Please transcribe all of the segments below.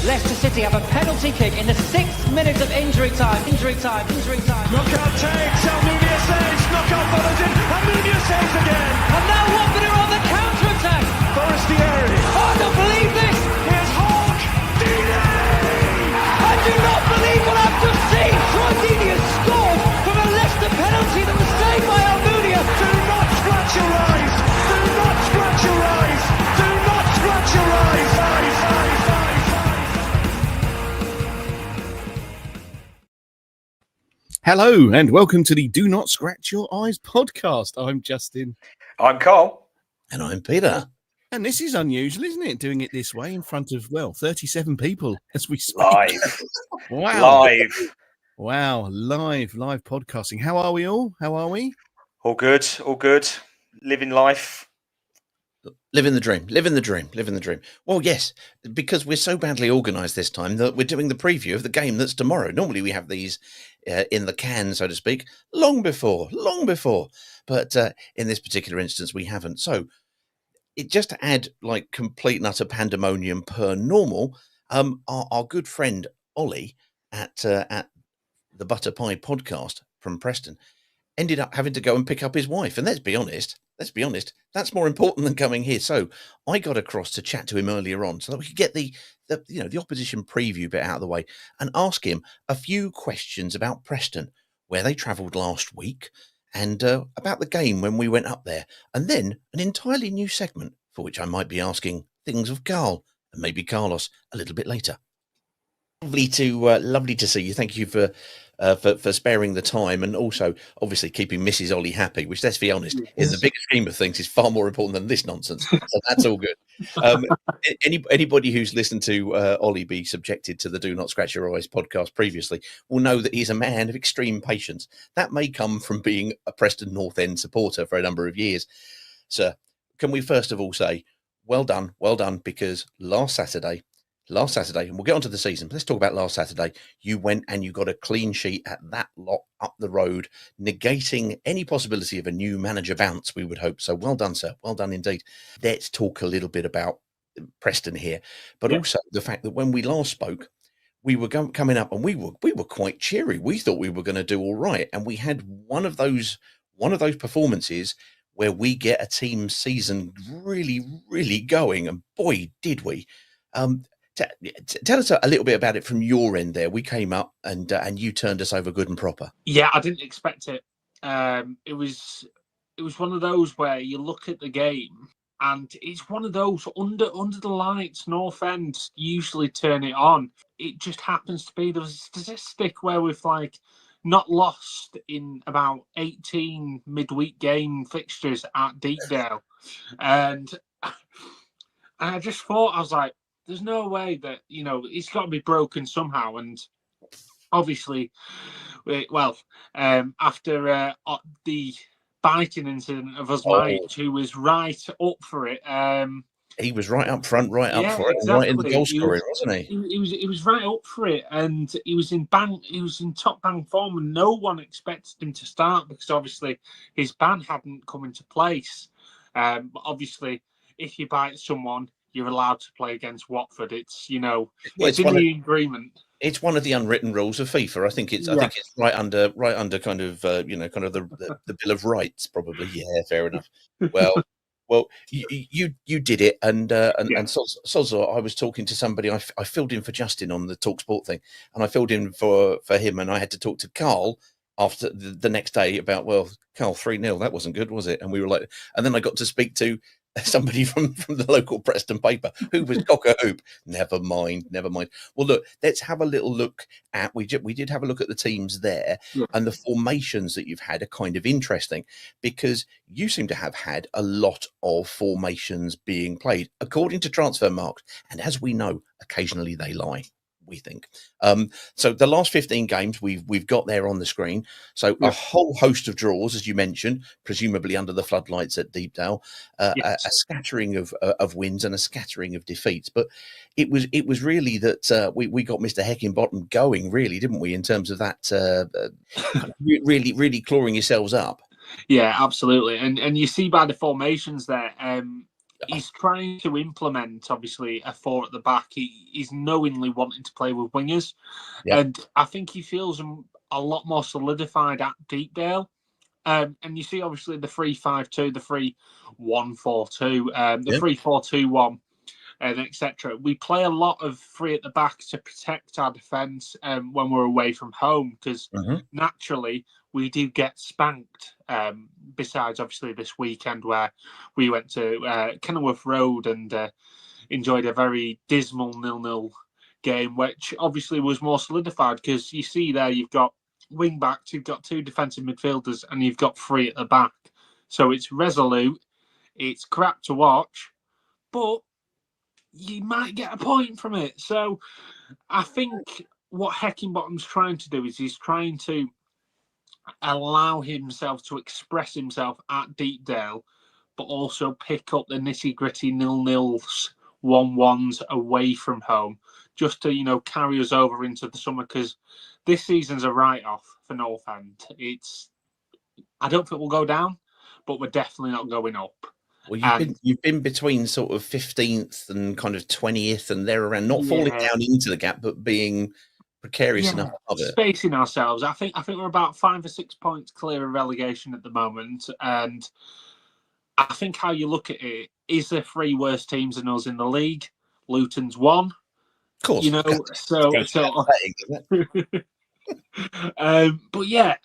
Leicester City have a penalty kick in the 6th minute of injury time. Knockout takes, Almunia saves, knockout follows in, Almunia saves again. And now Watford are on the counter-attack. Forestieri. Oh, I don't believe this. Here's Hawk. Deeney! I do not believe what I've just seen. Troy Deeney has scored from a Leicester penalty that was saved by Almunia. Do not scratch your eyes. Do not scratch your eyes. Do not scratch your eyes. Hello and welcome to the Do Not Scratch Your Eyes podcast. I'm Justin. I'm Carl. And I'm Peter. And this is unusual, isn't it? Doing it this way in front of, 37 people as we speak. Live. Wow. Live. Wow. Live podcasting. How are we all? How are we? All good. Living life. Living the dream. Well, yes, because we're so badly organised this time that we're doing the preview of the game that's tomorrow. Normally we have these in the can, so to speak, long before. But in this particular instance, we haven't. So just to add like complete and utter pandemonium per normal, our good friend Ollie at the Butter Pie podcast from Preston ended up having to go and pick up his wife. And let's be honest, that's more important than coming here. So I got across to chat to him earlier on so that we could get the opposition preview bit out of the way and ask him a few questions about Preston, where they travelled last week, and about the game when we went up there. And then an entirely new segment for which I might be asking things of Carl and maybe Carlos a little bit later. Lovely to see you. Thank you for sparing the time, and also obviously keeping Mrs. Ollie happy, which, let's be honest, in the bigger scheme of things is far more important than this nonsense. So that's all good. Anybody who's listened to Ollie be subjected to the Do Not Scratch Your Eyes podcast previously will know that he's a man of extreme patience. That may come from being a Preston North End supporter for a number of years. Sir, can we first of all say well done, because last Saturday, and we'll get onto the season, but let's talk about last Saturday. You went and you got a clean sheet at that lot up the road, negating any possibility of a new manager bounce, we would hope. So well done, sir. Well done indeed. Let's talk a little bit about Preston here, but also the fact that when we last spoke, we were coming up and we were quite cheery. We thought we were going to do all right. And we had one of those performances where we get a team season really, really going. And boy, did we. Tell us a little bit about it from your end there. We came up and you turned us over good and proper. Yeah, I didn't expect it. It was one of those where you look at the game and it's one of those under the lights, North End usually turn it on. It just happens to be, there was a statistic where we've not lost in about 18 midweek game fixtures at Deepdale. And I just thought, I was like, there's no way that, it's got to be broken somehow. And obviously, after the biting incident of Mike, who was right up for it. He was right up front, for it, exactly. and right in the goal scoring, wasn't he? He was right up for it, and he was in top bang form, and no one expected him to start because obviously his ban hadn't come into place. But obviously, if you bite someone, you're allowed to play against Watford. It's in the agreement. It's one of the unwritten rules of FIFA. I think it's right under kind of the Bill of Rights, probably. Yeah, fair enough. Well, you did it, and Sozo, I was talking to somebody. I filled in for Justin on the TalkSport thing, and I filled in for him, and I had to talk to Carl after the next day about, Carl, 3-0, that wasn't good, was it? And we were like, and then I got to speak to somebody from the local Preston paper who was cock a hoop. Never mind. Well, look, let's have a little look at, we did have a look at the teams there, and the formations that you've had are kind of interesting because you seem to have had a lot of formations being played according to Transfermarkt, and as we know, occasionally they lie, we think. So the last 15 games we've got there on the screen. So a whole host of draws, as you mentioned, presumably under the floodlights at Deepdale, a scattering of wins and a scattering of defeats. But it was really that we got Mr. Heckingbottom going, really, didn't we, in terms of that really clawing yourselves up. Yeah, absolutely. And you see by the formations there, he's trying to implement, obviously, a 4 at the back. He's knowingly wanting to play with wingers. Yep. And I think he feels a lot more solidified at Deepdale. And you see, obviously, the 3-5-2, the 3-1-4-2, the 3-4-2-1, and etc. We play a lot of 3 at the back to protect our defence when we're away from home, because naturally we do get spanked. Besides, obviously, this weekend where we went to Kenilworth Road and enjoyed a very dismal 0-0 game, which obviously was more solidified, because you see there you've got wing backs, you've got 2 defensive midfielders, and you've got 3 at the back. So it's resolute, it's crap to watch, but you might get a point from it. So I think what Heckingbottom's trying to do is he's trying to allow himself to express himself at Deepdale, but also pick up the nitty-gritty 0-0s, 1-1s away from home, just to, carry us over into the summer, because this season's a write-off for North End. I don't think we'll go down, but we're definitely not going up. Well, you've been between sort of 15th and kind of 20th and there around, not falling down into the gap, but being precarious enough of it. Spacing ourselves. I think we're about 5 or 6 points clear of relegation at the moment, and I think how you look at it is the 3 worst teams in us in the league. Luton's 1. Of course, but yeah,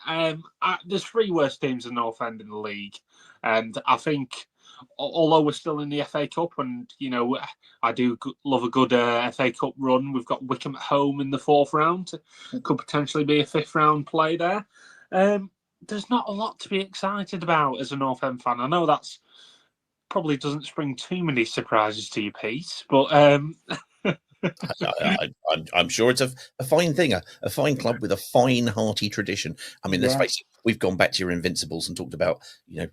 there's 3 worst teams in North End in the league, and I think, although we're still in the FA Cup, and I do love a good FA Cup run. We've got Wickham at home in the 4th round. Could potentially be a 5th round play there. There's not a lot to be excited about as a North End fan. I know that's probably doesn't spring too many surprises to you, Pete, but I'm sure it's a fine thing, a fine club with a fine, hearty tradition. I mean, let's face it, we've gone back to your Invincibles and talked about,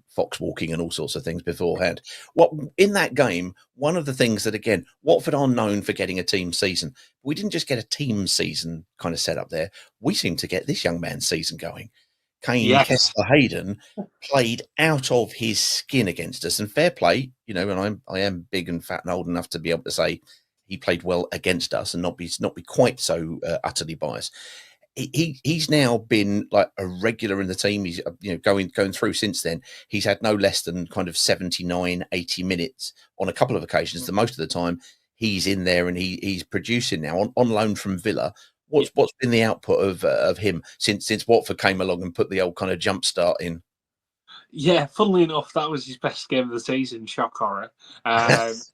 fox walking and all sorts of things beforehand. In that game, one of the things that, again, Watford are known for getting a team season. We didn't just get a team season kind of set up there. We seemed to get this young man's season going. Kessler Hayden played out of his skin against us, and fair play, and I am big and fat and old enough to be able to say he played well against us and not be quite so utterly biased. He's now been like a regular in the team. He's going through since then. He's had no less than kind of 79, 80 minutes on a couple of occasions. The most of the time he's in there, and he's producing now on loan from Villa. What's been the output of him since Watford came along and put the old kind of jump start in? Yeah, funnily enough, that was his best game of the season. Shock horror.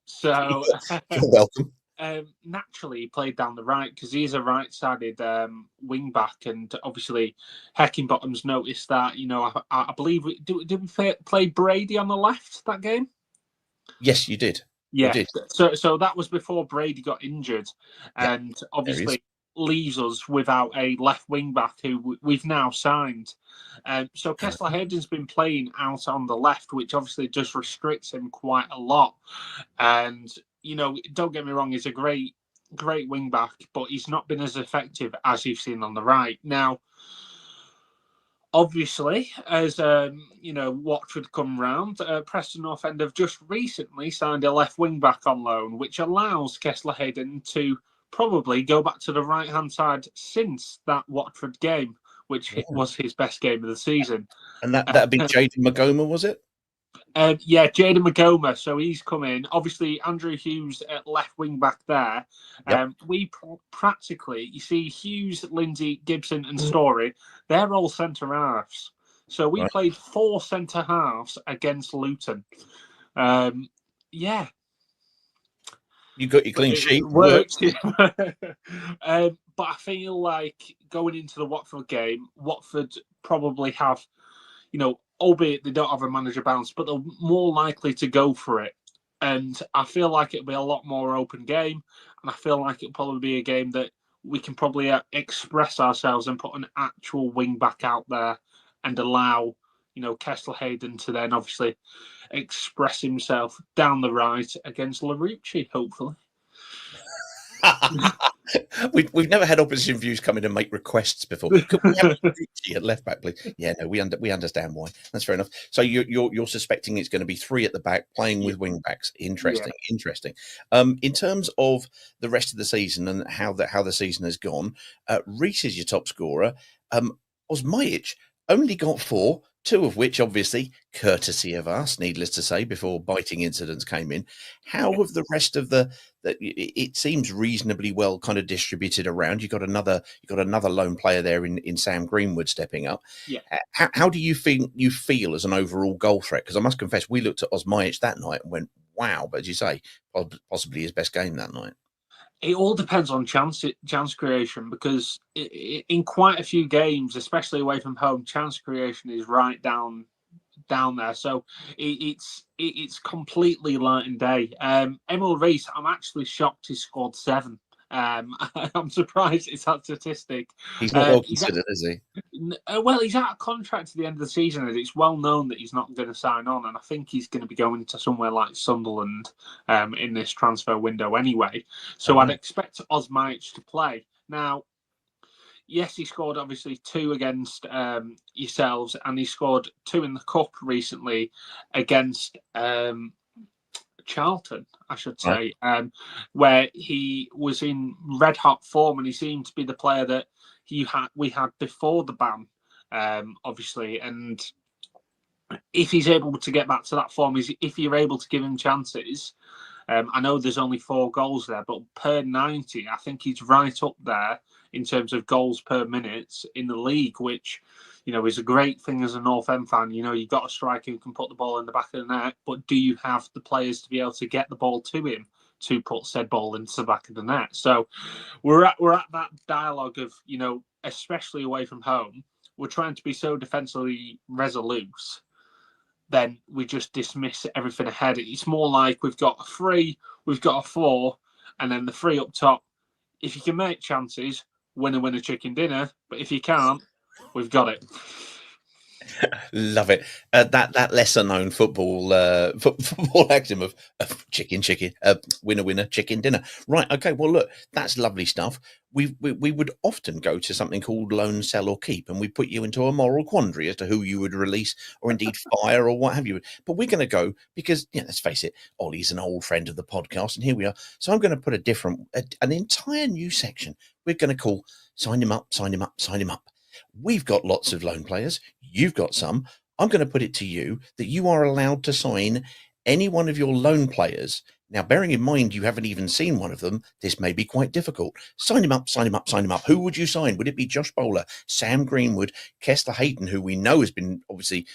So you're welcome. Naturally, he played down the right because he's a right-sided wing back, and obviously Heckingbottom's noticed that. I believe did we play Brady on the left that game? Yes, you did. Yeah. You did. So that was before Brady got injured, and obviously leaves us without a left wing back who we've now signed. So Kessler Hayden's been playing out on the left, which obviously just restricts him quite a lot. And don't get me wrong, he's a great wing back, but he's not been as effective as you've seen on the right. Now, obviously, as Watford come round, Preston North End have just recently signed a left wing back on loan, which allows Kessler Hayden to probably go back to the right-hand side since that Watford game, which was his best game of the season. And that'd be Jaden Magoma, was it? Yeah, Jaden Magoma. So he's come in. Obviously, Andrew Hughes at left wing back there. We practically, you see, Hughes, Lindsay, Gibson, and Story, they're all centre halves. So we played 4 centre halves against Luton. Yeah. You got your clean sheet. Worked. But I feel like going into the Watford game, Watford probably have, albeit they don't have a manager bounce, but they're more likely to go for it. And I feel like it'll be a lot more open game. And I feel like it'll probably be a game that we can probably express ourselves and put an actual wing back out there and allow, Kessler Hayden to then obviously express himself down the right against Larucci, hopefully. We've never had opposition views come in and make requests before. Could we have Gucci at left back, please? Yeah, no, we understand why. That's fair enough. So you're suspecting it's going to be 3 at the back playing with wing backs. Interesting. In terms of the rest of the season and how the season has gone, Reece is your top scorer. Osmajic only got 4. 2 of which, obviously, courtesy of us, needless to say, before biting incidents came in. How have the rest of it seems reasonably well kind of distributed around? You got another lone player there in Sam Greenwood stepping up. Yeah. How do you feel as an overall goal threat? Because I must confess, we looked at Osmajic that night and went, wow, but as you say, possibly his best game that night. It all depends on chance creation, because in quite a few games, especially away from home, chance creation is right down there. So it's completely light and day. Emil Reece, I'm actually shocked he scored 7. I'm surprised it's that statistic. He's not well considered, is he? Well, he's out of contract at the end of the season, and it's well known that he's not going to sign on. And I think he's going to be going to somewhere like Sunderland in this transfer window anyway. So I'd expect Osmajic to play. Now, yes, he scored obviously 2 against yourselves, and he scored 2 in the cup recently against Charlton, I should say, where he was in red hot form, and he seemed to be the player that we had before the ban, obviously. And if he's able to get back to that form, if you're able to give him chances, I know there's only 4 goals there, but per 90, I think he's right up there in terms of goals per minute in the league, which, you know, is a great thing as a North End fan. You know, you've got a striker who can put the ball in the back of the net, but do you have the players to be able to get the ball to him to put said ball into the back of the net? So we're at that dialogue of, you know, especially away from home, we're trying to be so defensively resolute, then we just dismiss everything ahead. It's more like we've got a 3, we've got a 4, and then the 3 up top. If you can make chances, winner, chicken dinner. But if you can't, we've got it. Love it. That lesser known football axiom of chicken, winner, chicken dinner. Right. Okay. Well, look, that's lovely stuff. We would often go to something called loan, sell, or keep, and we put you into a moral quandary as to who you would release or indeed fire or what have you. But we're going to go because, let's face it, Ollie's an old friend of the podcast, and here we are. So I'm going to put an entire new section. We're going to call sign him up, sign him up, sign him up. We've got lots of loan players. You've got some. I'm going to put it to you that you are allowed to sign any one of your loan players. Now, bearing in mind you haven't even seen one of them, this may be quite difficult. Sign him up, sign him up, sign him up. Who would you sign? Would it be Josh Bowler, Sam Greenwood, Kessler Hayden, who we know has been obviously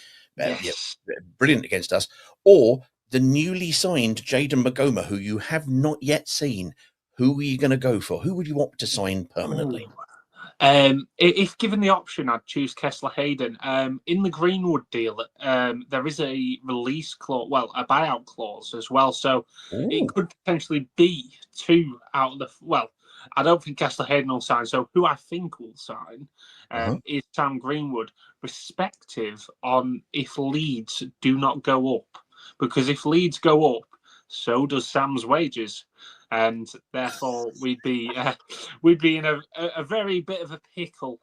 brilliant against us, or the newly signed Jayden Magoma, who you have not yet seen? Who are you going to go for? Who would you opt to sign permanently? If given the option, I'd choose Kessler Hayden. In the Greenwood deal, there is a release clause, a buyout clause as well. So it could potentially be 2 out of the. Well, I don't think Kessler Hayden will sign. So who I think will sign is Sam Greenwood, respective on if Leeds do not go up. Because if Leeds go up, so does Sam's wages. And therefore, we'd be in a very bit of a pickle.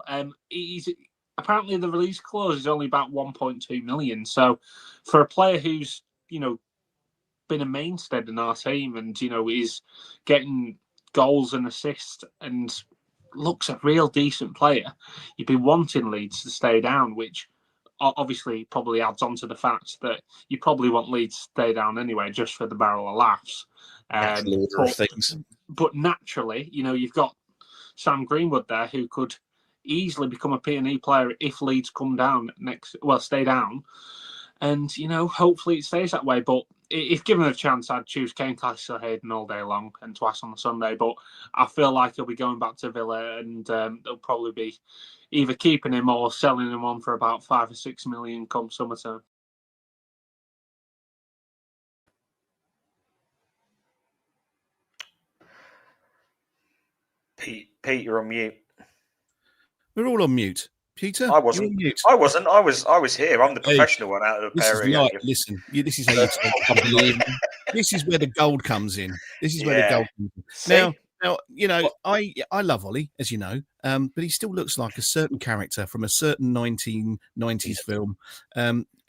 Apparently the release clause is only about 1.2 million. So, for a player who's been a mainstay in our team and is getting goals and assists and looks a real decent player, you'd be wanting Leeds to stay down, which obviously probably adds on to the fact that you probably want Leeds to stay down anyway, just for the barrel of laughs. But naturally, you've got Sam Greenwood there who could easily become a P&E player if Leeds come down stay down. And, hopefully it stays that way. But if given a chance, I'd choose Kane Kessler Hayden all day long and twice on the Sunday. But I feel like he'll be going back to Villa and they'll probably be either keeping him or selling him on for about 5 or 6 million come summertime. Pete, you're on mute. We're all on mute. Peter, I wasn't. Mute. I wasn't. I was here. I'm the professional one out of the pair. Listen, this is how you talk. This is where the gold comes in. This is where the gold comes in. See? Now, Now, I love Ollie, as you know, but he still looks like a certain character from a certain 1990s film.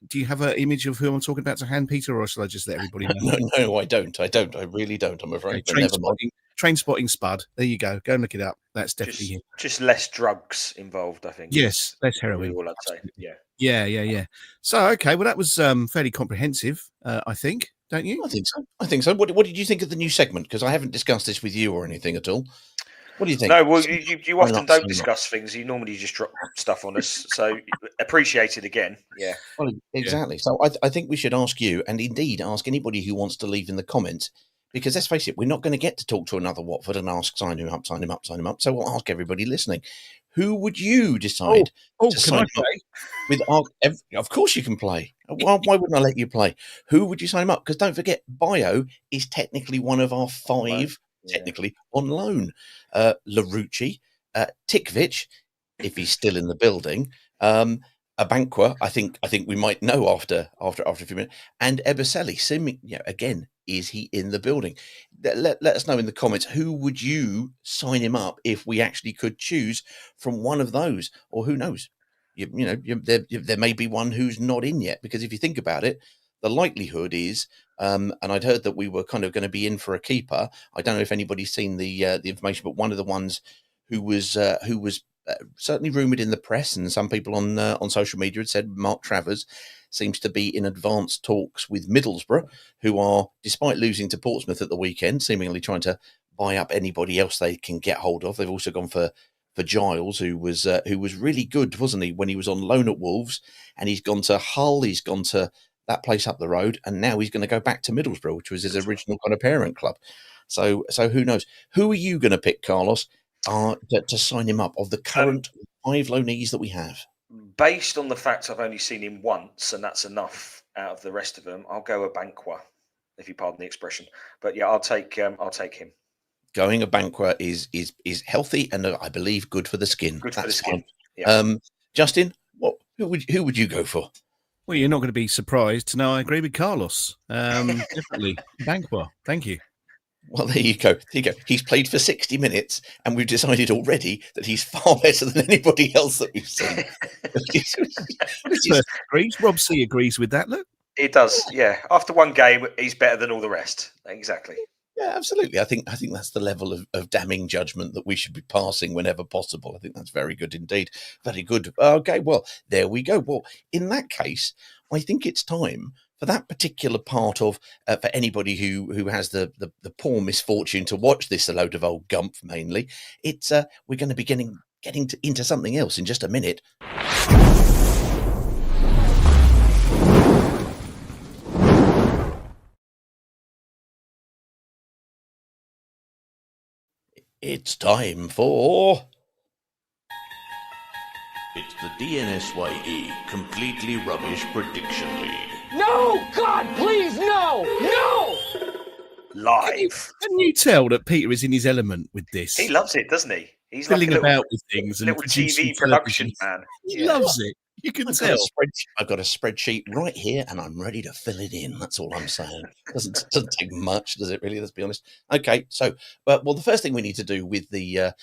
Do you have an image of who I'm talking about to hand, Peter, or shall I just let everybody know? No, I don't. I really don't, I'm afraid. Okay, But never mind. train spotting Spud. There you go. Go and look it up. That's definitely him. Just less drugs involved, I think. Yes, less Probably heroin. all I'd say. Yeah. Yeah. So, okay, well, that was fairly comprehensive, I think, don't you? I think so. What did you think of the new segment? Because I haven't discussed this with you or anything at all. What do you think? No, well, you often not don't so discuss things. You normally just drop stuff on us. So appreciate it again. Yeah. Well, exactly. So I think we should ask you, and indeed ask anybody who wants to leave in the comments, because let's face it, we're not going to get to talk to another Watford and ask sign him up. So we'll ask everybody listening, who would you decide to sign up with? Of course you can play. Why wouldn't I let you play? Who would you sign him up? Because don't forget, Bio is technically one of our five, technically on loan. Larucci, Tikvich, if he's still in the building, Abanqua, I think we might know after a few minutes, and Ebicelli. Again, is he in the building? Let us know in the comments. Who would you sign him up if we actually could choose from one of those? Or who knows? There may be one who's not in yet, because if you think about it, the likelihood is, and I'd heard that we were kind of going to be in for a keeper. I don't know if anybody's seen the information, but one of the ones who was certainly rumoured in the press, and some people on social media had said Mark Travers seems to be in advanced talks with Middlesbrough, who are, despite losing to Portsmouth at the weekend, seemingly trying to buy up anybody else they can get hold of. They've also gone for Giles, who was really good, wasn't he, when he was on loan at Wolves, and he's gone to Hull, he's gone to that place up the road, and now he's going to go back to Middlesbrough, which was his original kind of parent club. So who knows? Who are you going to pick, Carlos, to sign him up of the current 5 loanees that we have? Based on the fact I've only seen him once, and that's enough out of the rest of them, I'll go Abanqua, if you pardon the expression. But yeah, I'll take him. Going Abanqua is healthy and I believe good for the skin. Good for the skin. Yeah. Justin, who would you go for? Well, you're not going to be surprised to know I agree with Carlos. Definitely Banqua. Thank you. Well, there you go. He's played for 60 minutes, and we've decided already that he's far better than anybody else that we've seen. Rob C agrees with that. Look, he does. Yeah, after one game, he's better than all the rest. Exactly. Yeah, absolutely. I think that's the level of damning judgment that we should be passing whenever possible. I think that's very good indeed. Very good. Okay, well, there we go. Well, in that case, I think it's time for that particular part of, for anybody who has the poor misfortune to watch this, a load of old gumph mainly, it's we're going to be getting into something else in just a minute. It's time for... It's the DNSYE Completely Rubbish Prediction League. No! God, please, no! No! Live. Can you tell that Peter is in his element with this? He loves it, doesn't he? He's filling like about with things and little TV production man. He loves it. You can tell. I've got a spreadsheet right here, and I'm ready to fill it in. That's all I'm saying. Doesn't take much, does it? Really? Let's be honest. Okay, so well, the first thing we need to do with the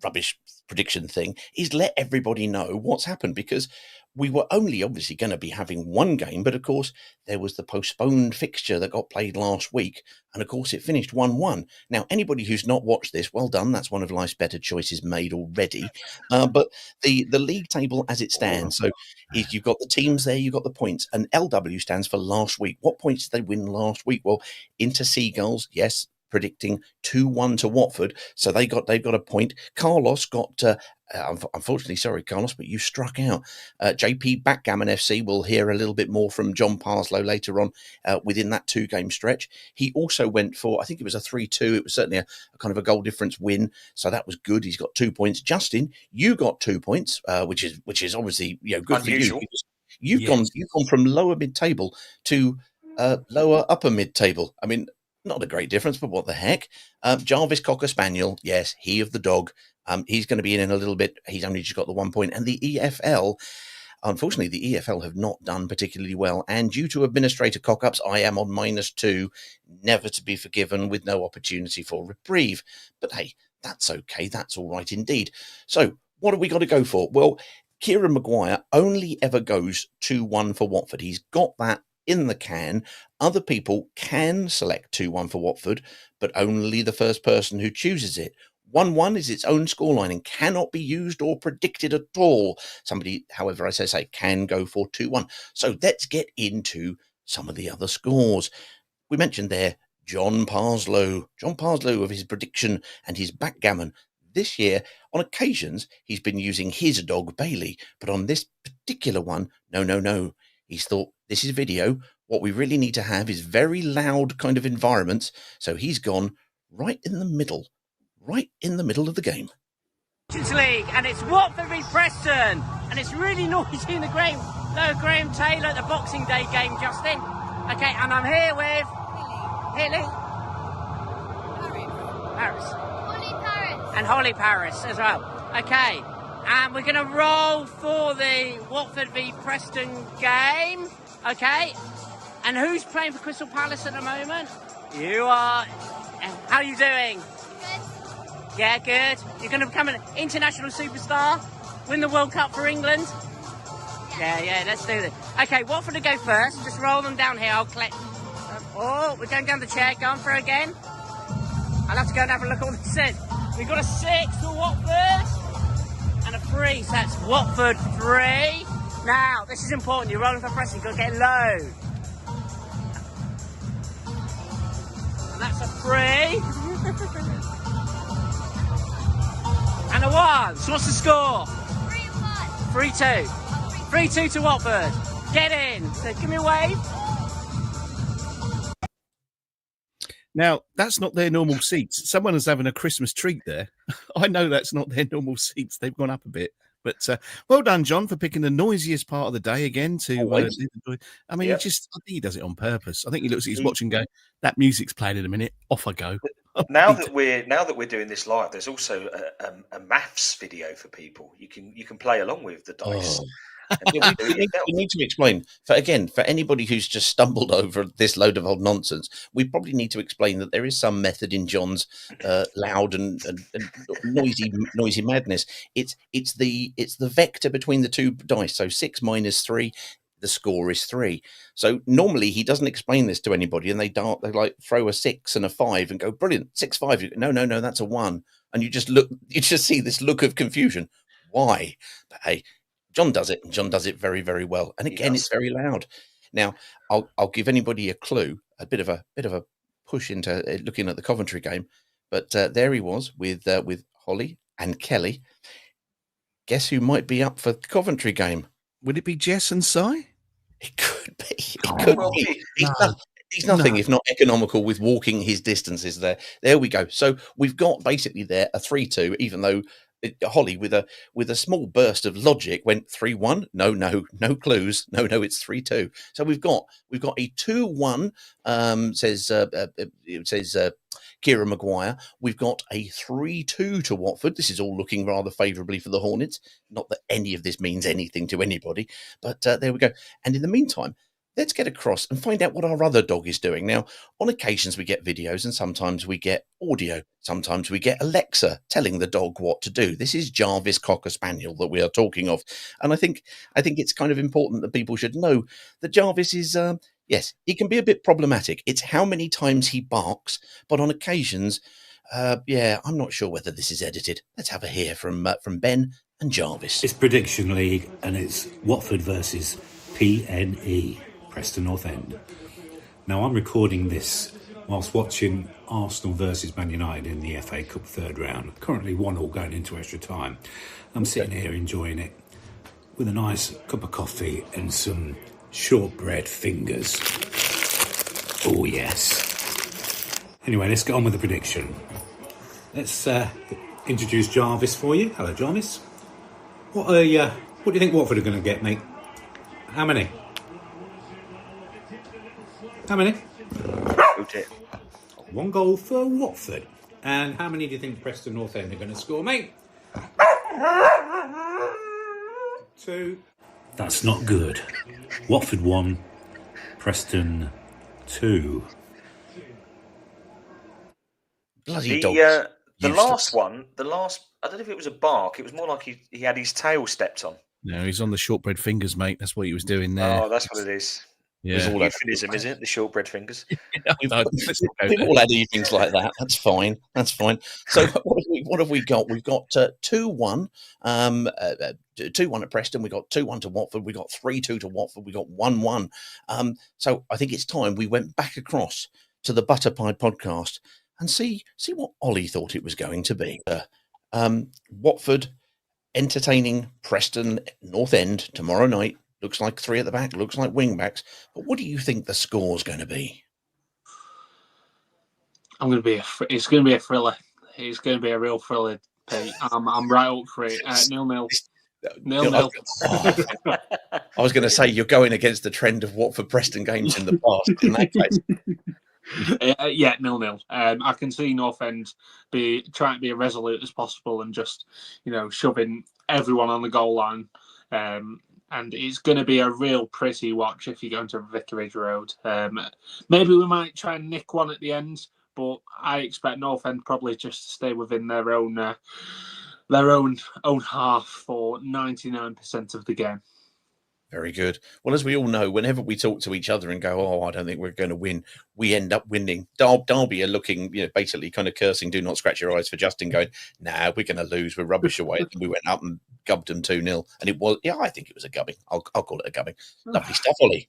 rubbish prediction thing is let everybody know what's happened, because we were only obviously going to be having one game, but of course there was the postponed fixture that got played last week, and of course it finished 1-1. Now, anybody who's not watched this, well done, that's one of life's better choices made already. But the league table as it stands, so you've got the teams there, you've got the points, and LW stands for last week. What points did they win last week? Well, Inter Seagulls, yes, predicting 2-1 to Watford, so they've got a point. Carlos got unfortunately, sorry Carlos, but you struck out. JP Backgammon FC, will hear a little bit more from John Parslow later on within that 2-game stretch. He also went for, I think it was a 3-2. It was certainly a kind of a goal difference win, so that was good. He's got 2 points. Justin, you got 2 points, which is obviously good unusual for you. You've gone from lower mid table to lower upper mid table. I mean, not a great difference, but what the heck? Jarvis Cocker Spaniel, yes, he of the dog. He's going to be in a little bit. He's only just got the 1 point. And the EFL, Unfortunately, the EFL have not done particularly well, and due to administrator cock-ups, I am on -2, never to be forgiven, with no opportunity for reprieve. But hey, that's okay. That's all right indeed. So, what have we got to go for? Well, Kieran Maguire only ever goes 2-1 for Watford. He's got that in the can. Other people can select 2-1 for Watford, but only the first person who chooses it. 1-1 is its own scoreline and cannot be used or predicted at all. Somebody, however, as I say, can go for 2-1. So let's get into some of the other scores. We mentioned there John Parslow of his prediction and his backgammon. This year, on occasions, he's been using his dog Bailey, but on this particular one, no. He's thought, this is video. What we really need to have is very loud kind of environments. So he's gone right in the middle of the game. Champions League, and it's Watford v Preston, and it's really noisy in the Graham Taylor at the Boxing Day game, Justin. Okay, and I'm here with Hilly. Paris. And Holly Paris as well. Okay, and we're going to roll for the Watford v Preston game. Okay, and who's playing for Crystal Palace at the moment? You are. How are you doing? Good. Yeah, good. You're going to become an international superstar? Win the World Cup for England? Yeah, let's do this. Okay, Watford to go first. Just roll them down here. I'll collect. Oh, we're going down the chair. Going for it again. I'll have to go and have a look at what this says. We've got a 6 for Watford and a 3, so that's Watford 3. Now, this is important. You're rolling for Preston. You've got to get low. And that's a 3. And a 1. So what's the score? 3-1. 3-2. 3-2 to Watford. Get in. So give me a wave. Now, that's not their normal seats. Someone is having a Christmas treat there. I know that's not their normal seats. They've gone up a bit. But well done, John, for picking the noisiest part of the day again. I mean, I think he does it on purpose. I think he looks at his watch and go, that music's playing in a minute. Off I go. Now that we're doing this live, there's also a maths video for people. You can play along with the dice. We need to explain for anybody who's just stumbled over this load of old nonsense. We probably need to explain that there is some method in John's loud and noisy madness. It's the vector between the two dice. So 6 minus 3, the score is 3. So normally he doesn't explain this to anybody, and they like throw a 6 and a 5 and go brilliant 6-5. No, that's a 1, and you just see this look of confusion. Why? But hey. John does it, and John does it very, very well. And again, it's very loud. Now, I'll give anybody a clue, a bit of a push into looking at the Coventry game. But there he was with Holly and Kelly. Guess who might be up for the Coventry game? Would it be Jess and Si? It could be. He's nothing if not economical with walking his distances there. There we go. So we've got basically there a 3-2, even though Holly, with a small burst of logic, went 3-1. No clues. No, it's 3-2. So we've got a 2-1. Says Kieran Maguire. We've got a 3-2 to Watford. This is all looking rather favourably for the Hornets. Not that any of this means anything to anybody, but there we go. And in the meantime, let's get across and find out what our other dog is doing. Now, on occasions we get videos and sometimes we get audio. Sometimes we get Alexa telling the dog what to do. This is Jarvis Cocker Spaniel that we are talking of. And I think it's kind of important that people should know that Jarvis is, yes, he can be a bit problematic. It's how many times he barks, but on occasions, I'm not sure whether this is edited. Let's have a hear from Ben and Jarvis. It's Prediction League and it's Watford versus PNE. Preston North End. Now I'm recording this whilst watching Arsenal versus Man United in the FA Cup third round. Currently 1-1 going into extra time. I'm sitting here enjoying it with a nice cup of coffee and some shortbread fingers. Oh yes. Anyway, let's get on with the prediction. Let's introduce Jarvis for you. Hello Jarvis. What do you think Watford are going to get, mate? How many? How many? 1 goal for Watford. And how many do you think Preston North End are going to score, mate? 2. That's not good. Watford 1, Preston 2. Bloody dogs. The Useless. last one, I don't know if it was a bark. It was more like he had his tail stepped on. No, he's on the shortbread fingers, mate. That's what he was doing there. Oh, that's what it is. Yeah. It's euphemism, isn't it? The shortbread fingers. We've all had evenings like that. That's fine. So what have we got? We've got 2-1. 2-1 at Preston. We got 2-1 to Watford. We got 3-2 to Watford. We got 1-1. So I think it's time we went back across to the Butter Pie podcast and see what Ollie thought it was going to be. Watford entertaining Preston North End tomorrow night. Looks like 3 at the back. Looks like wing backs. But what do you think the score's going to be? It's going to be a thriller. It's going to be a real thriller, Pete. I'm right up for it. 0-0. 0-0. I was going to say you're going against the trend of Watford Preston games in the past. In that case, yeah, 0-0. I can see North End trying to be as resolute as possible and just shoving everyone on the goal line. And it's going to be a real pretty watch if you're going to Vicarage Road. Maybe we might try and nick one at the end, but I expect North End probably just to stay within their own half for 99% of the game. very good. Well, as we all know, whenever we talk to each other and go, "Oh, I don't think we're going to win," we end up winning. Derby are looking, basically kind of cursing, "Do not scratch your eyes" for Justin, going, "Nah, we're going to lose. We're rubbish away." And we went up and gubbed them 2-0, and it was, I think it was a gubbing. I'll call it a gubbing. Lovely stuff, Ollie.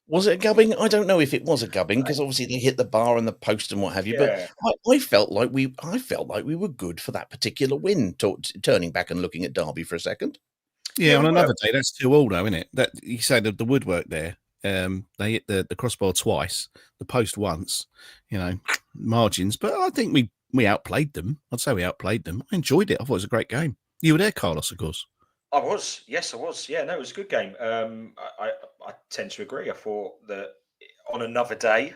Was it a gubbing? I don't know if it was a gubbing because obviously they hit the bar and the post and what have you. Yeah. But I felt like we were good for that particular win. Turning back and looking at Derby for a second. Yeah, on another day, that's 2-2, though, isn't it? That you say the woodwork there. They hit the crossbar twice, the post once. Margins, but I think we outplayed them. I'd say we outplayed them. I enjoyed it. I thought it was a great game. You were there, Carlos, of course. I was. Yes, I was. Yeah, no, it was a good game. I tend to agree. I thought that on another day,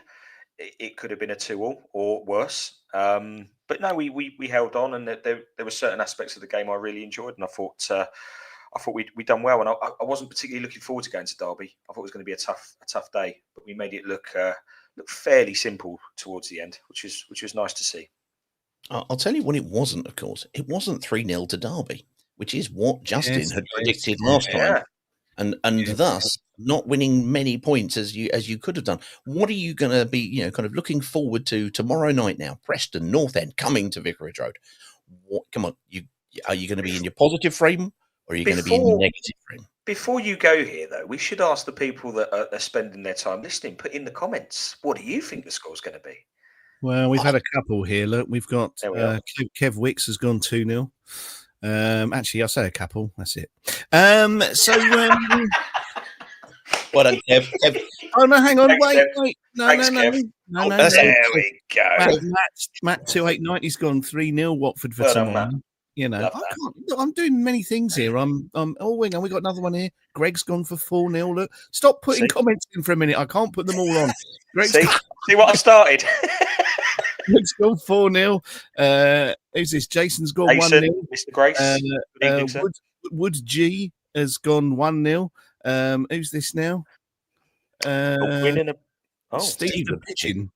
it could have been a 2-2 or worse. But no, we held on, and there were certain aspects of the game I really enjoyed, and I thought we'd done well. And I wasn't particularly looking forward to going to Derby. I thought it was going to be a tough day, but we made it look fairly simple towards the end, which was nice to see. I'll tell you what it wasn't. Of course, it wasn't 3-0 to Derby, which is what Justin had predicted last time, and thus not winning many points as you could have done. What are you going to be, kind of looking forward to tomorrow night now? Preston North End coming to Vicarage Road. Come on, are you going to be in your positive frame, or are you going to be in your negative frame? Before you go here, though, we should ask the people that are spending their time listening. Put in the comments, what do you think the score's going to be? Well, we've had a couple here. Look, we've got Kev Wicks has gone 2-0. Actually, I'll say a couple. That's it. Well done, Kev. Oh no, hang on, Thanks, wait. No. There we go. Matt 2890 has gone 3-0 Watford for tomorrow. I'm doing many things here. I'm hang on, we got another one here. Greg's gone for 4-0. Look, stop putting comments in for a minute. I can't put them all on. See what I've started. Greg's gone 4-0. Who's this? Jason's gone 1-0. Mr. Grace. Good evening, sir. Wood G has gone 1-0. Who's this now? Stephen Pigeon.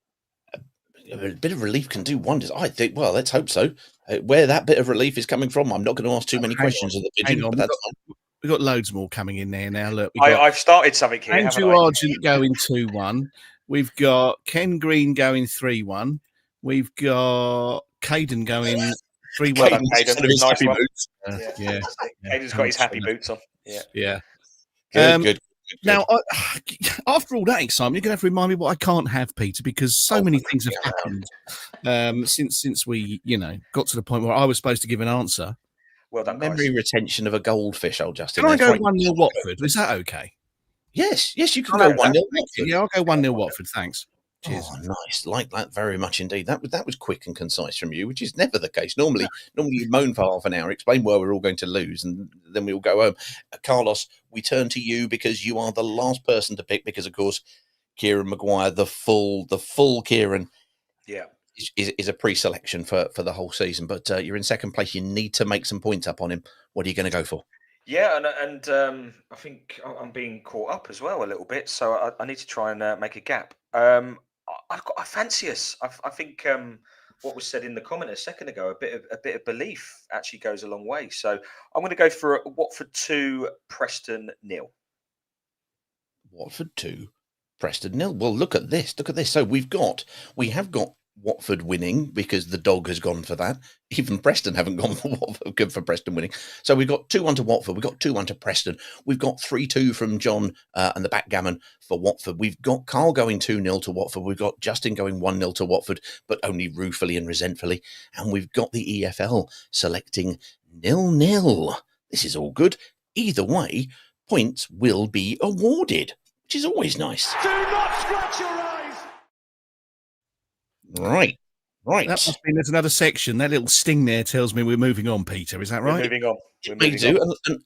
A bit of relief can do wonders. I think. Well, let's hope so. Where that bit of relief is coming from, I'm not going to ask too many questions of the Pigeon. But that's fine. We've got loads more coming in there now. Look, I've started something here. Andrew Argent going 2-1. We've got Ken Green going 3-1. We've got Caden going 3-1. Caden's nice boots. Caden's got his happy boots on. Yeah. Good. Now, after all that excitement, you're going to have to remind me what I can't have, Peter, because so many things have happened since we, got to the point where I was supposed to give an answer. Well done, memory retention of a goldfish, old Justin. Can I go 1-0 Watford? Is that okay? Yes, you can go 1-0 Watford. Yeah, I'll go 1-0 Watford. Thanks. Cheers. Oh, nice. Like that very much indeed. That was quick and concise from you, which is never the case. Normally you moan for half an hour, explain why we're all going to lose, and then we all go home. Carlos, we turn to you because you are the last person to pick, because, of course, Kieran Maguire, the full Kieran, is a pre-selection for the whole season. But you're in second place. You need to make some points up on him. What are you going to go for? Yeah, and I think I'm being caught up as well a little bit, so I need to try and make a gap. I fancy us. I think what was said in the comment a second ago, a bit of belief actually goes a long way. So I'm going to go for a Watford 2, Preston 0. Watford 2, Preston 0. Well, look at this. Look at this. So we have got Watford winning because the dog has gone for that. Even Preston haven't gone for Watford, good for Preston winning. So we've got 2-1 to Watford. We've got 2-1 to Preston. We've got 3-2 from John and the backgammon for Watford. We've got Carl going 2-0 to Watford. We've got Justin going 1-0 to Watford, but only ruefully and resentfully. And we've got the EFL selecting 0-0. This is all good. Either way, points will be awarded, which is always nice. Do not scratch your eyes. Right. That must mean there's another section. That little sting there tells me we're moving on, Peter. Is that We're right? moving on. May do,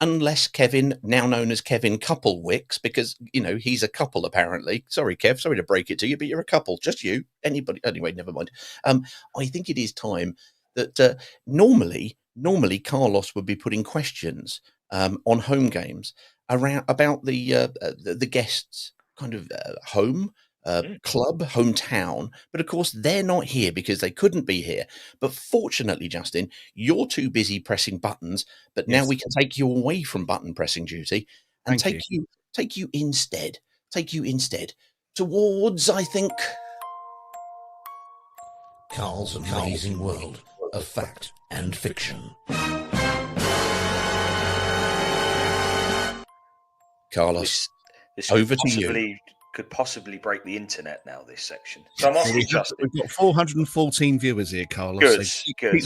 unless Kevin, now known as Kevin Couplewicks, because, he's a couple apparently. Sorry, Kev, sorry to break it to you, but you're a couple. Just you. Anybody. Anyway, never mind. I think it is time that normally Carlos would be putting questions on home games about the guests' kind of home. Club, hometown, but of course they're not here because they couldn't be here. But fortunately, Justin, you're too busy pressing buttons. But now we can take you away from button pressing duty and take you instead towards, I think, Carl's amazing world of fact and fiction. Carlos. This over to you. Could possibly break the internet now, this section. So I'm asking Justin. We've got 414 viewers here, Carlos. Good, so good.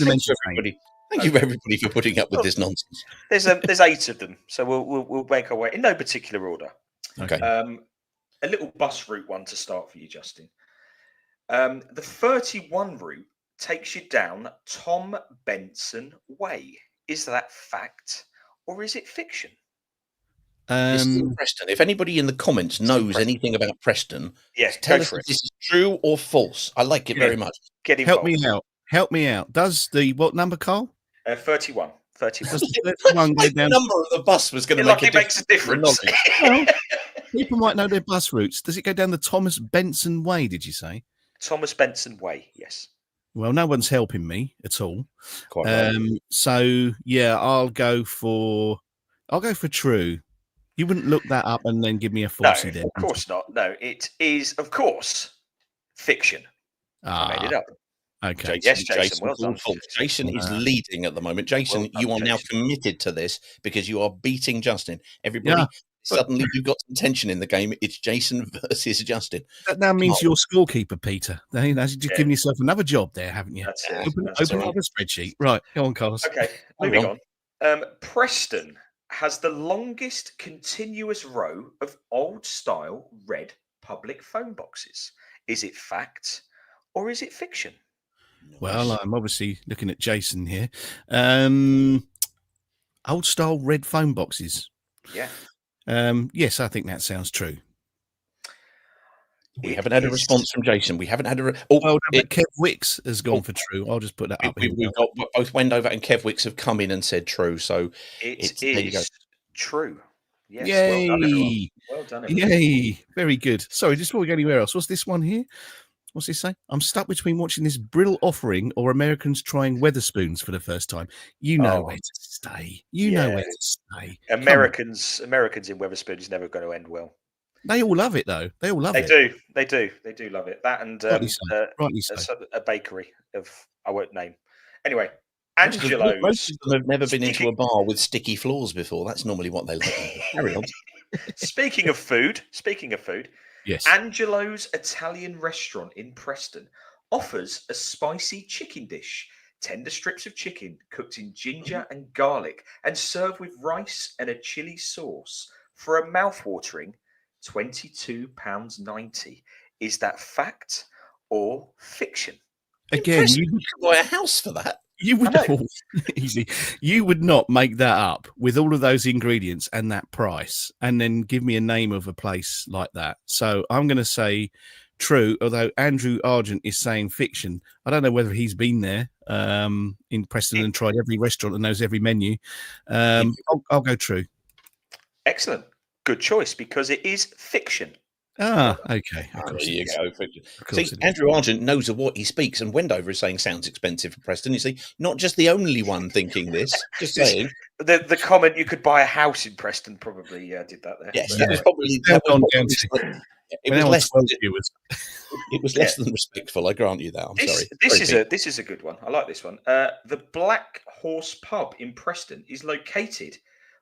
Thank you, everybody, for putting up with this nonsense. There's 8 of them, so we'll make our way in no particular order. Okay. A little bus route one to start for you, Justin. The 31 route takes you down Tom Benson Way. Is that fact or is it fiction? This is in Preston. If anybody in the comments knows anything about Preston, tell us if this is true or false. I like it very much. Get involved. Help me out. Does what number, Carl? 31. 31. Does the 31 go The down? number of the bus was going to Like make it makes a difference. Well, people might know their bus routes. Does it go down the Thomas Benson Way, did you say? Thomas Benson Way, yes. Well, no one's helping me at all. Quite right. So yeah, I'll go for true. You wouldn't look that up and then give me a falsy there. Of course not. No, it is, of course, fiction. I made it up. Okay. Yes, Jason. Well done. Jason is leading at the moment. Jason, you are now committed to this because you are beating Justin. Everybody, suddenly you've got some tension in the game. It's Jason versus Justin. That now means you're scorekeeper, Peter. You've just given yourself another job there, haven't you? That's it. Open up a spreadsheet. Right, go on, Carlos. Okay, moving on. Preston has the longest continuous row of old-style red public phone boxes. Is it fact or is it fiction? Well, I'm obviously looking at Jason here. Old-style red phone boxes. Yeah. Yes, I think that sounds true. We haven't had a response from Jason. We haven't had a. Kev Wicks has gone for true. I'll just put that up. We've got both Wendover and Kev Wicks have come in and said true. So it is true. Yes. Yay! Well done. Yay! Very good. Sorry, just before we go anywhere else, what's this one here? What's this say? I'm stuck between watching this Brill offering or Americans trying Weatherspoons for the first time. You know where to stay. You know where to stay. Americans in Weatherspoons is never going to end well. They all love it, though. They all love it. They do love it. That and Rightly so. A bakery of I won't name. Anyway, Angelo's. Most of them have never been into a bar with sticky floors before. That's normally what they like. Carry on. Speaking of food, yes, Angelo's Italian restaurant in Preston offers a spicy chicken dish. Tender strips of chicken cooked in ginger and garlic and served with rice and a chili sauce for a mouth-watering £22.90. Is that fact or fiction? Again, you could buy a house for that. You would easy. You would not make that up with all of those ingredients and that price, and then give me a name of a place like that. So I'm going to say true, although Andrew Argent is saying fiction. I don't know whether he's been there in Preston and tried every restaurant and knows every menu. I'll go true. Excellent. Good choice, because it is fiction. Okay. Of course there you go. See, it Andrew Argent knows of what he speaks, and Wendover is saying sounds expensive for Preston. You see, not just the only one thinking this. Just saying. The comment you could buy a house in Preston probably did that there. Yes, Yeah. that was probably it was less. It was less than respectful. I grant you that. I'm sorry. This is a good one. I like this one. The Black Horse Pub in Preston is located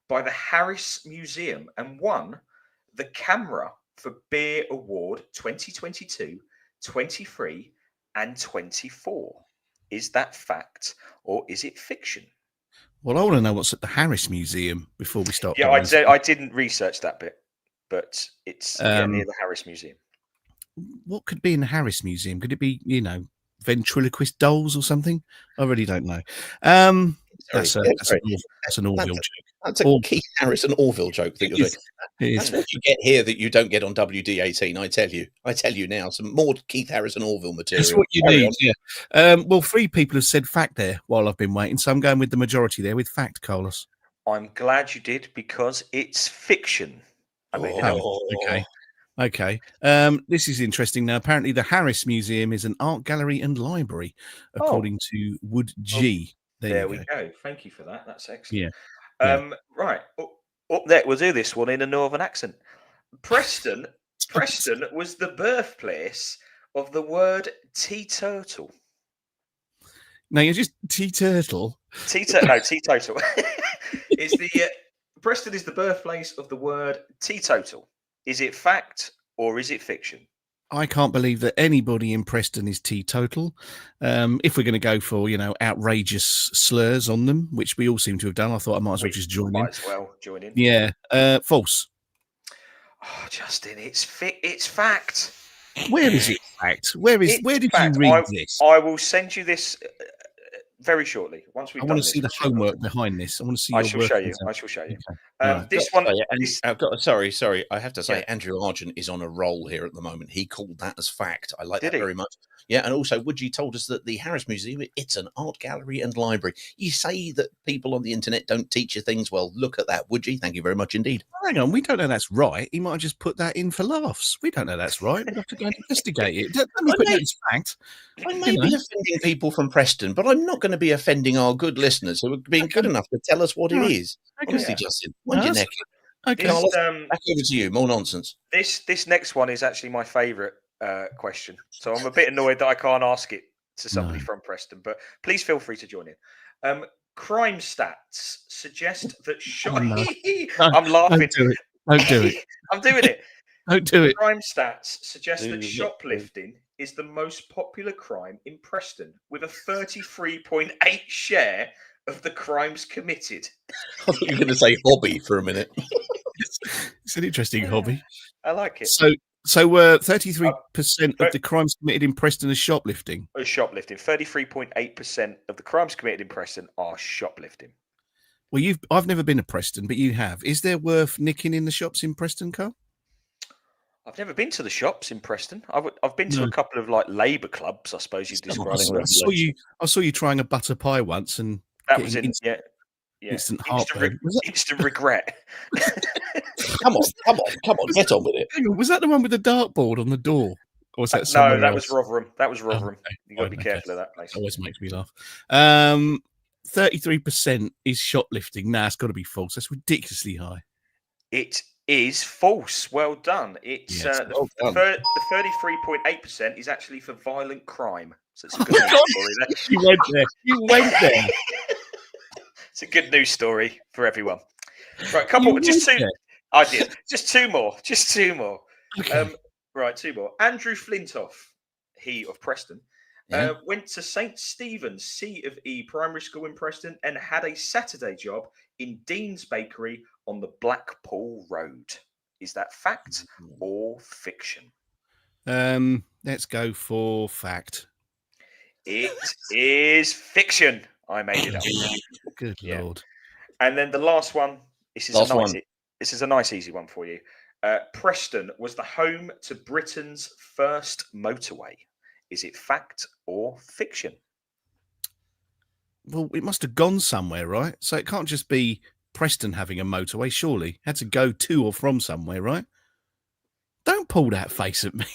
by the Harris Museum and won the Camera for Beer Award 2022, 23, and 24. Is that fact or is it fiction? Well, I want to know what's at the Harris Museum before we start. Yeah, I didn't research that bit, but it's near the Harris Museum. What could be in the Harris Museum? Could it be, ventriloquist dolls or something? I really don't know. That's an Orville joke. That's a Keith Harrison Orville joke that you're doing. That's what you get here that you don't get on WD18. I tell you now, some more Keith Harrison Orville material. That's what you need. Yeah. Well, 3 people have said fact there while I've been waiting, so I'm going with the majority there with fact, Carlos. I'm glad you did, because it's fiction. Okay. This is interesting. Now, apparently, the Harris Museum is an art gallery and library, according to Wood G. There we go. Thank you for that. That's excellent. Yeah. Right. Up there, we'll do this one in a northern accent. Preston was the birthplace of the word teetotal. No, you're just teetotal. Teetotal. Preston is the birthplace of the word teetotal. Is it fact or is it fiction? I can't believe that anybody in Preston is teetotal. If we're going to go for, outrageous slurs on them, which we all seem to have done, I thought I might as well just join in. Might as well join in. Yeah. False. Oh, Justin, it's fact. Where is it fact? Where did you read this? I will send you this very shortly. Once we've I want to see the homework behind this. I want to see. I shall show you. Okay. This one. Sorry. I have to say, Andrew Argent is on a roll here at the moment. He called that as fact. I like that very much. Yeah, and also Woodgie told us that the Harris Museum, it's an art gallery and library. You say that people on the internet don't teach you things. Well, look at that, Woodgie. Thank you very much indeed. Hang on, we don't know that's right. He might have just put that in for laughs. We don't know that's right. We'll have to go and investigate it. Let me put that as fact. I may be offending people from Preston, but I'm not going to be offending our good listeners who are being good enough to tell us what it is. Honestly, Justin, mind your neck. Okay. Back over to you. More nonsense. This next one is actually my favourite question, so I'm a bit annoyed that I can't ask it to somebody from Preston, but please feel free to join in. Crime stats suggest that I'm laughing. Don't do it. I'm doing it. Don't do it. Crime stats suggest that shoplifting is the most popular crime in Preston, with a 33.8 share of the crimes committed. I thought you were going to say hobby for a minute. It's an interesting hobby. I like it. So 33% of the crimes committed in Preston are shoplifting. Shoplifting. 33.8% of the crimes committed in Preston are shoplifting. Well, I've never been to Preston, but you have. Is there worth nicking in the shops in Preston, Carl? I've never been to the shops in Preston. I've been to a couple of labour clubs, I suppose you'd describe. I saw you trying a butter pie once, and that was instant heartburn. Instant regret. Come on, get on with it. Hang on, was that the one with the dartboard on the door? Or was that no, that else? was Rotherham. Okay. You got to be careful of that place. Always makes me laugh. 33% is shoplifting. Nah, it's got to be false. That's ridiculously high. It is false. Well done. It's the 33.8% is actually for violent crime. So it's a good news story there. You went there. It's a good news story for everyone. Right, just two. I did. Just two more. Okay. Right, 2 more. Andrew Flintoff, he of Preston, went to St. Stephen's C of E Primary School in Preston and had a Saturday job in Dean's Bakery on the Blackpool Road. Is that fact or fiction? Let's go for fact. It is fiction. I made it up. Good Lord. And then the last one. This is a nice, easy one for you. Preston was the home to Britain's first motorway. Is it fact or fiction? well, it must have gone somewhere, right? So it can't just be Preston having a motorway, surely. It had to go to or from somewhere, right? Don't pull that face at me.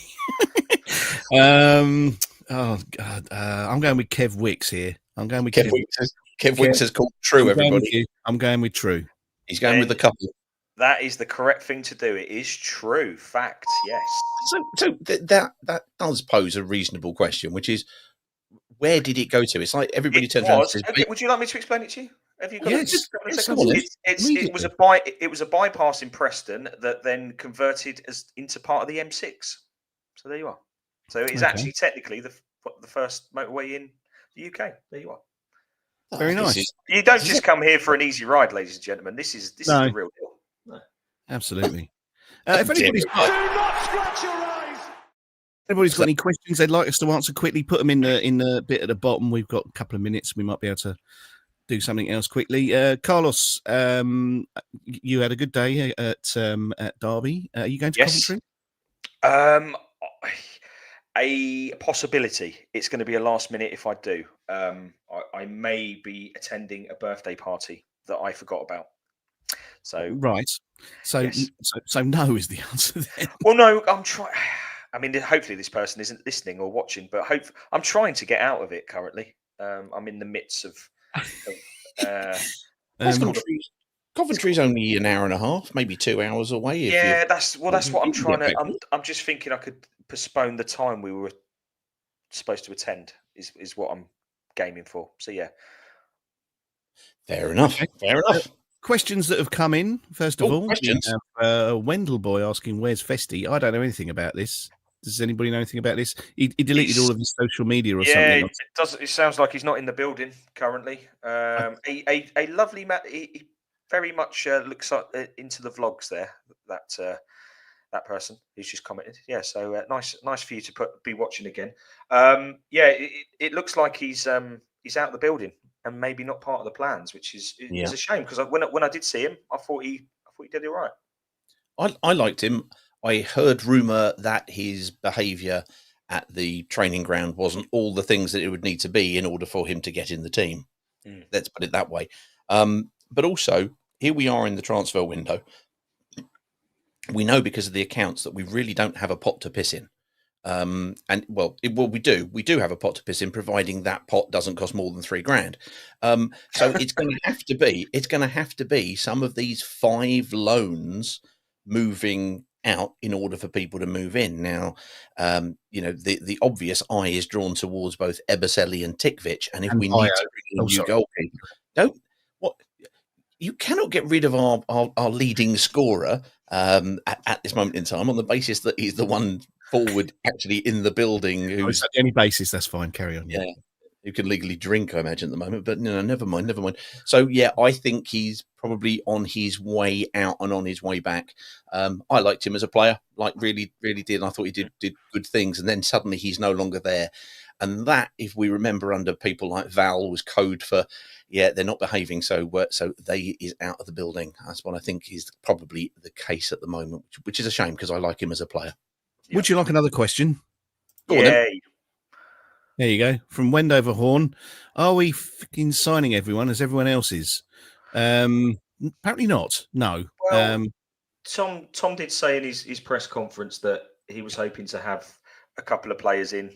Oh God, I'm going with Kev Wicks here. I'm going with Kev Wicks has called true, everybody. I'm going with true. He's going with the couple. That is the correct thing to do. It is true. Fact, yes. So that does pose a reasonable question, which is, where did it go to? It's like everybody turns around and says, would you like me to explain it to you? Have you got Yes. a couple of seconds? It was a bypass in Preston that then converted into part of the M6. So there you are. So it is actually technically the first motorway in the UK. There you are. Very nice. You don't just come here for an easy ride, ladies and gentlemen. This is the real deal. No. Absolutely. If anybody's got any questions they'd like us to answer quickly, put them in the bit at the bottom. We've got a couple of minutes. We might be able to do something else quickly. Carlos, you had a good day at Derby. Are you going to Coventry? A possibility. It's going to be a last minute if I do. I may be attending a birthday party that I forgot about. So right. So no is the answer then. Well, no, I'm trying. I mean, hopefully this person isn't listening or watching, but I'm trying to get out of it currently. I'm in the midst of Coventry's only an hour and a half, maybe 2 hours away. That's what I'm trying to. I'm just thinking I could postpone the time we were supposed to attend. Is what I'm gaming for. So yeah. Fair enough. Fair enough. Questions that have come in. First of all, questions. Wendell Boy asking, "Where's Festy?" I don't know anything about this. Does anybody know anything about this? He deleted all of his social media or something. It sounds like he's not in the building currently. A lovely man. He very much looks into the vlogs there. That person who's just commented. Yeah, so nice for you to be watching again. It looks like he's out of the building and maybe not part of the plans, which is a shame because when I did see him, I thought he did it right. I liked him. I heard rumour that his behaviour at the training ground wasn't all the things that it would need to be in order for him to get in the team. Let's put it that way. But also, here we are in the transfer window. We know because of the accounts that we really don't have a pot to piss in. We do. We do have a pot to piss in, providing that pot doesn't cost more than $3,000. So it's going to have to be some of these 5 loans moving out in order for people to move in. Now, the obvious eye is drawn towards both Eberselli and Tikvich, and if we need to bring in a new goalkeeper, you cannot get rid of our leading scorer at this moment in time on the basis that he's the one forward actually in the building. Who's any basis? That's fine. Carry on. Yeah. Who can legally drink, I imagine, at the moment. But no, never mind. So, yeah, I think he's probably on his way out and on his way back. I liked him as a player, really, really did. And I thought he did good things. And then suddenly he's no longer there. And that, if we remember under people like Val, was code for, they're not behaving. So they is out of the building. That's what I think is probably the case at the moment, which is a shame because I like him as a player. Yeah. Would you like another question? Go on, then. There you go. From Wendover Horn. Are we fucking signing everyone as everyone else is? Apparently not. No. Well, Tom did say in his press conference that he was hoping to have a couple of players in,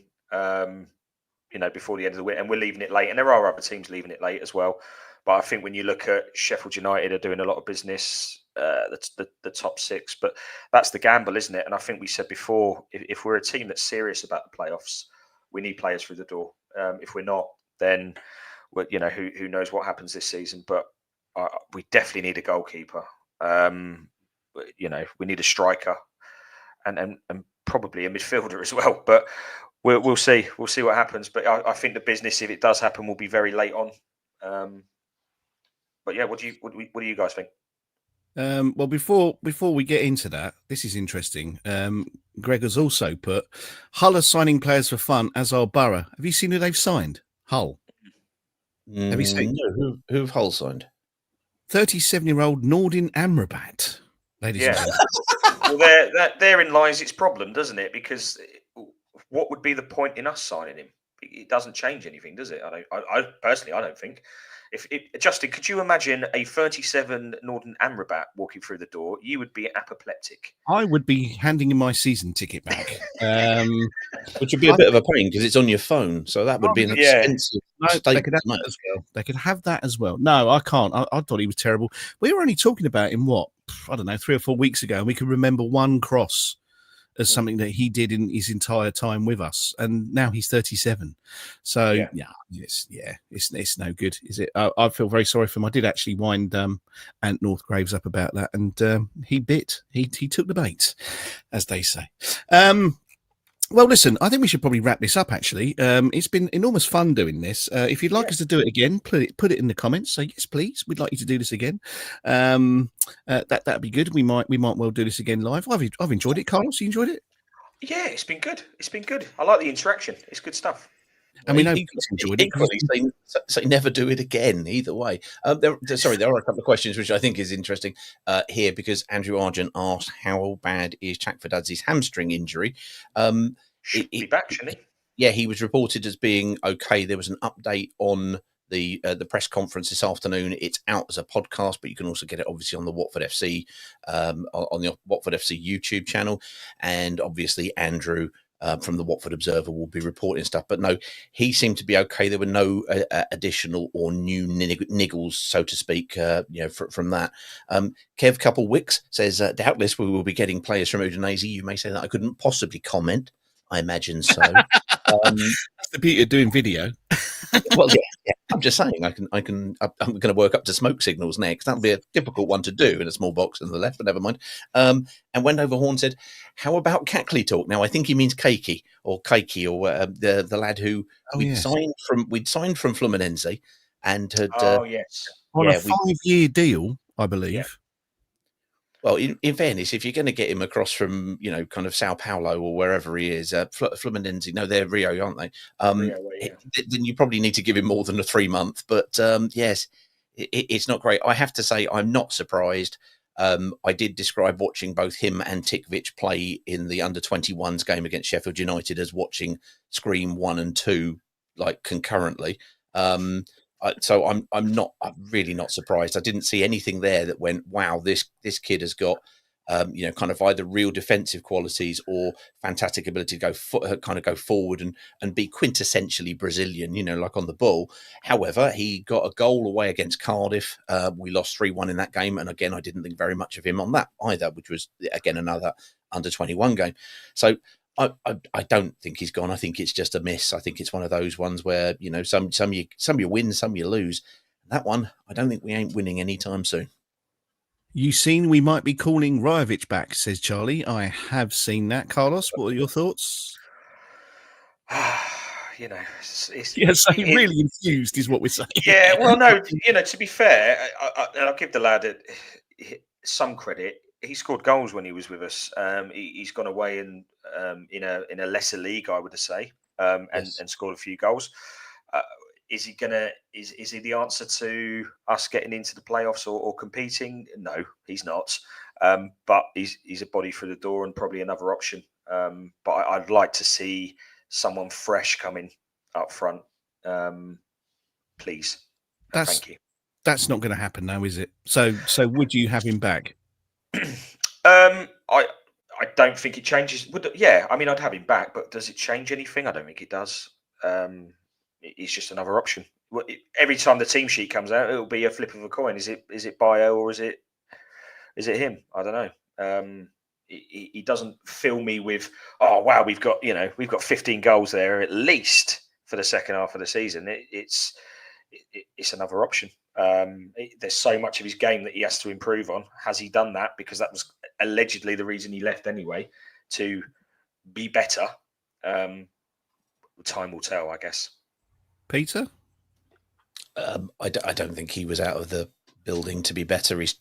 before the end of the week, and we're leaving it late. And there are other teams leaving it late as well. But I think when you look at Sheffield United are doing a lot of business, the top 6. But that's the gamble, isn't it? And I think we said before, if we're a team that's serious about the playoffs, we need players through the door. If we're not, then who knows what happens this season. But we definitely need a goalkeeper. We need a striker, and probably a midfielder as well. But we'll see. We'll see what happens. But I think the business, if it does happen, will be very late on. But yeah, what do you guys think? Well, before we get into that, this is interesting. Greg has also put Hull are signing players for fun, as are Borough. Have you seen who they've signed? Hull. Have you seen? No, who have Hull signed? 37-year-old Nordin Amrabat, ladies and gentlemen. Well, therein lies its problem, doesn't it? Because what would be the point in us signing him? it doesn't change anything, does it? I personally, I don't think. Justin, could you imagine a 37 Northern Amrabat walking through the door? You would be apoplectic. I would be handing him my season ticket back, which would be a bit of a pain because it's on your phone. So that would be an expensive they could have that as well. They could have that as well. No, I can't. I thought he was terrible. We were only talking about him, I don't know, 3 or 4 weeks ago, and we can remember one cross as something that he did in his entire time with us, and now he's 37. So it's no good, is it? I feel very sorry for him. I did actually wind Ant Northgraves up about that, and he took the bait, as they say. Well, listen, I think we should probably wrap this up, actually. It's been enormous fun doing this. If you'd like us to do it again, put it in the comments. Say, yes, please. We'd like you to do this again. That'd be good. We might well do this again live. I've enjoyed it. Carlos, you enjoyed it? Yeah, it's been good. It's been good. I like the interaction. It's good stuff. And we know Pete's enjoyed it. Equally, say never do it again, either way. There are a couple of questions which I think is interesting here, because Andrew Argent asked how bad is Chakvadadzi's hamstring injury. Should be back, shouldn't he? Yeah, he was reported as being okay. There was an update on the press conference this afternoon. It's out as a podcast, but you can also get it obviously on the Watford FC on the Watford FC YouTube channel, and obviously Andrew from the Watford Observer will be reporting stuff. But no, he seemed to be okay. There were no additional or new niggles, so to speak, from that. Kev Couple Wicks says, doubtless we will be getting players from Udinese. You may say that I couldn't possibly comment. I imagine so. That's the beauty of doing video. Well, yeah. I'm just saying, I'm going to work up to smoke signals next. That'll be a difficult one to do in a small box on the left, but never mind. And Wendover Horn said, "How about Cackley talk?" Now, I think he means Keiki or the lad who we'd signed from Fluminense and had on a 5-year deal, I believe. Yeah. Well, in fairness, if you're going to get him across from, kind of Sao Paulo or wherever he is, Fluminense, no, they're Rio, aren't they? Then you probably need to give him more than a 3-month. But yes, it's not great. I have to say, I'm not surprised. I did describe watching both him and Tikvic play in the under-21s game against Sheffield United as watching Scream 1 and 2 like concurrently. So I'm really not surprised. I didn't see anything there that went, wow, this kid has got, kind of either real defensive qualities or fantastic ability to go forward and be quintessentially Brazilian, like on the ball. However, he got a goal away against Cardiff. We lost 3-1 in that game. And again, I didn't think very much of him on that either, which was, again, another under-21 game. So I don't think he's gone. I think it's just a miss. I think it's one of those ones where, some you win, some you lose. That one, I don't think we ain't winning anytime soon. You seen we might be calling Rajovic back, says Charlie. I have seen that. Carlos, what are your thoughts? Really infused is what we're saying. Yeah, well, no, to be fair, I'll give the lad some credit. He scored goals when he was with us. He's gone away in a lesser league, I would say, and scored a few goals. Is he the answer to us getting into the playoffs or competing? No, he's not. But he's a body through the door and probably another option. But I'd like to see someone fresh coming up front, please. Thank you. That's not going to happen now, is it? So would you have him back? I don't think it changes. I'd have him back, but does it change anything? I don't think it does. It's just another option. Every time the team sheet comes out, it'll be a flip of a coin. Is it Bio or is it him? I don't know. He doesn't fill me with, oh wow, we've got 15 goals there at least for the second half of the season. It's another option. There's so much of his game that he has to improve on. Has he done that? Because that was allegedly the reason he left anyway, to be better. Time will tell, I guess. Peter? I don't think he was out of the building to be better. He's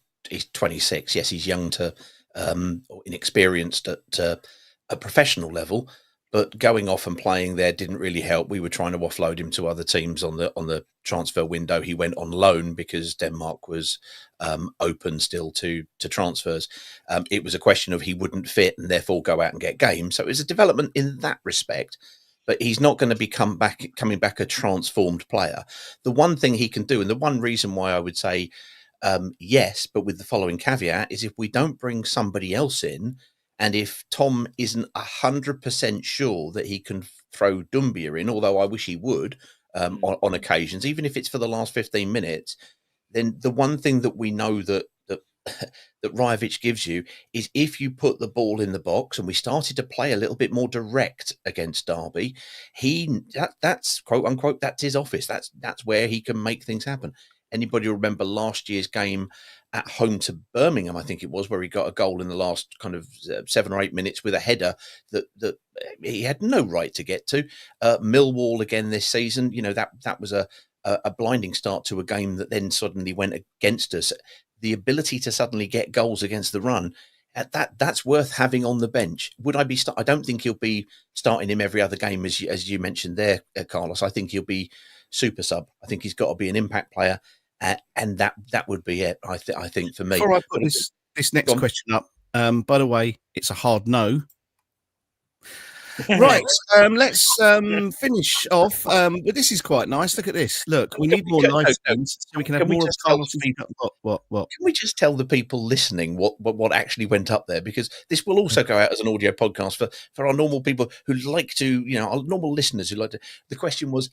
26. Yes, he's young to or inexperienced at a professional level, but going off and playing there didn't really help. We were trying to offload him to other teams on the transfer window. He went on loan because Denmark was open still to transfers. It was a question of he wouldn't fit and therefore go out and get games. So it was a development in that respect. but he's not going to be coming back a transformed player. The one thing he can do, and the one reason why I would say yes, but with the following caveat, is if we don't bring somebody else in, and if Tom isn't 100% sure that he can throw Dumbia in, although I wish he would on occasions, even if it's for the last 15 minutes, then the one thing that we know that that Rajovic gives you is if you put the ball in the box, and we started to play a little bit more direct against Derby, that's quote unquote, that's his office. That's where he can make things happen. Anybody remember last year's game at home to Birmingham, I think it was, where he got a goal in the last kind of 7 or 8 minutes with a header that he had no right to get to. Millwall again this season, that was a blinding start to a game that then suddenly went against us. The ability to suddenly get goals against the run, that's worth having on the bench. Would I be? I don't think he'll be starting him every other game, as you mentioned there, Carlos. I think he'll be super sub. I think he's got to be an impact player, and that would be it. I think for me. Before I put this next question up, by the way, it's a hard no. Right, let's finish off. But this is quite nice. Look at this. Look, we need more live streams so we can have more of Carlos's. What? Can we just tell the people listening what actually went up there? Because this will also go out as an audio podcast for our normal people who like to, our normal listeners who like to. The question was,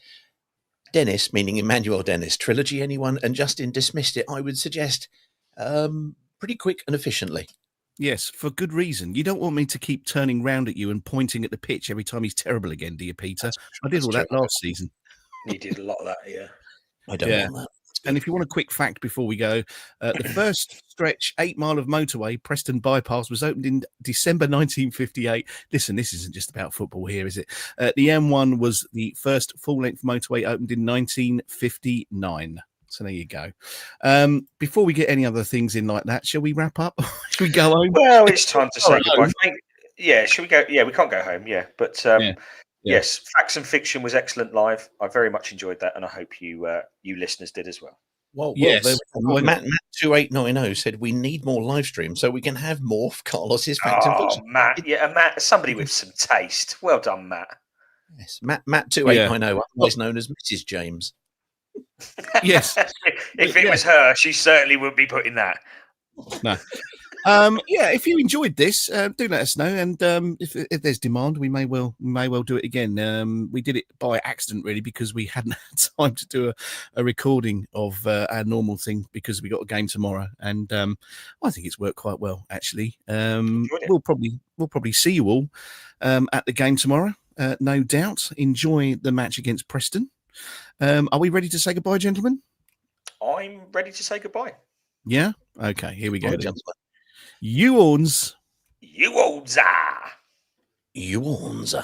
Dennis, meaning Emmanuel Dennis, trilogy, anyone? And Justin dismissed it. I would suggest pretty quick and efficiently. Yes, for good reason. You don't want me to keep turning round at you and pointing at the pitch every time he's terrible again, do you, Peter? I did all that last season. You did a lot of that, yeah. I don't want that. And if you want a quick fact before we go, the first stretch 8 mile of motorway, Preston Bypass, was opened in December 1958. Listen, this isn't just about football here, is it? The M1 was the first full-length motorway opened in 1959. So there you go. Before we get any other things in like that, shall we wrap up? Shall we go home? Well, it's time to say goodbye. Yeah, shall we go? Yeah, we can't go home. Yeah, but yes, Facts and Fiction was excellent live. I very much enjoyed that, and I hope you listeners did as well. Well, yes. Matt 2890 said we need more live streams so we can have more of Carlos's Facts and Fiction. Matt, somebody with some taste. Well done, Matt. Yes, Matt 2890, otherwise known as Mrs. James. Yes. If it was her, she certainly would be putting that. No. If you enjoyed this, do let us know. And if there's demand, we may well do it again. We did it by accident, really, because we hadn't had time to do a recording of our normal thing because we got a game tomorrow, and I think it's worked quite well, actually. We'll probably see you all at the game tomorrow, no doubt. Enjoy the match against Preston. Are we ready to say goodbye, gentlemen? I'm ready to say goodbye. Yeah? Okay, here we go. You-orns. You-orns. You-orns.